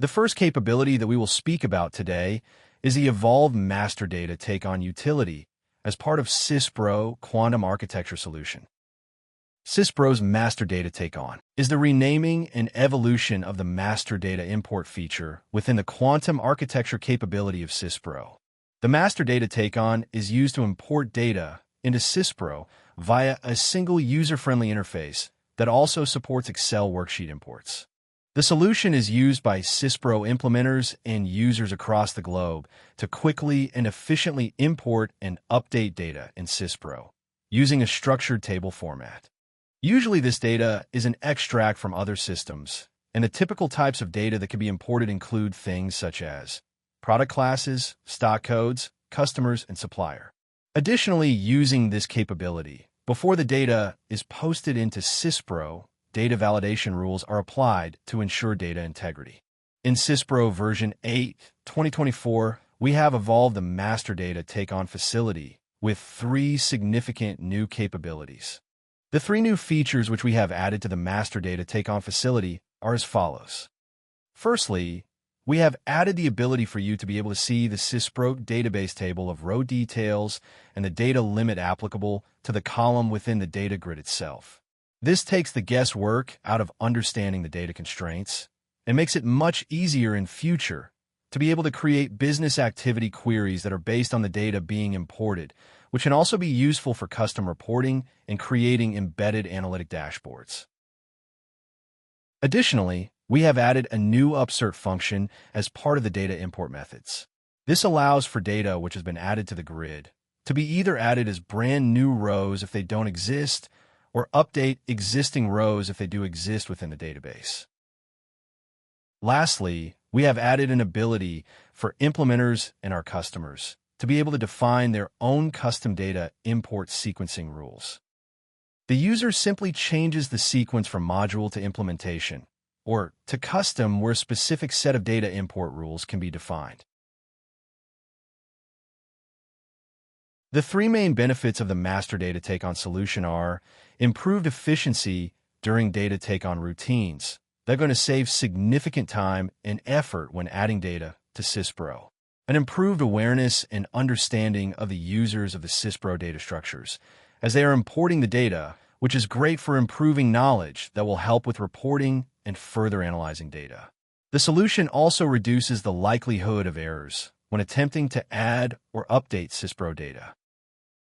The first capability that we will speak about today is the Evolved Master Data Take-On utility as part of Syspro Quantum Architecture Solution. Syspro's Master Data Take-On is the renaming and evolution of the Master Data Import feature within the quantum architecture capability of Syspro. The Master Data Take-On is used to import data into Syspro via a single user-friendly interface that also supports Excel worksheet imports. The solution is used by Syspro implementers and users across the globe to quickly and efficiently import and update data in Syspro using a structured table format. Usually this data is an extract from other systems, and the typical types of data that can be imported include things such as product classes, stock codes, customers, and supplier. Additionally, using this capability, before the data is posted into Syspro, data validation rules are applied to ensure data integrity. In Syspro version 8, 2024, we have evolved the Master Data Take-On facility with 3 significant new capabilities. The 3 new features which we have added to the Master Data Take-On facility are as follows. Firstly, we have added the ability for you to be able to see the Syspro database table of row details and the data limit applicable to the column within the data grid itself. This takes the guesswork out of understanding the data constraints and makes it much easier in future to be able to create business activity queries that are based on the data being imported, which can also be useful for custom reporting and creating embedded analytic dashboards. Additionally, we have added a new Upsert function as part of the data import methods. This allows for data which has been added to the grid to be either added as brand new rows if they don't exist, or update existing rows if they do exist within the database. Lastly, we have added an ability for implementers and our customers to be able to define their own custom data import sequencing rules. The user simply changes the sequence from module to implementation, or to custom where a specific set of data import rules can be defined. The 3 main benefits of the Master Data Take-On solution are improved efficiency during data take-on routines. They're going to save significant time and effort when adding data to Syspro. An improved awareness and understanding of the users of the Syspro data structures as they are importing the data, which is great for improving knowledge that will help with reporting and further analyzing data. The solution also reduces the likelihood of errors when attempting to add or update Syspro data.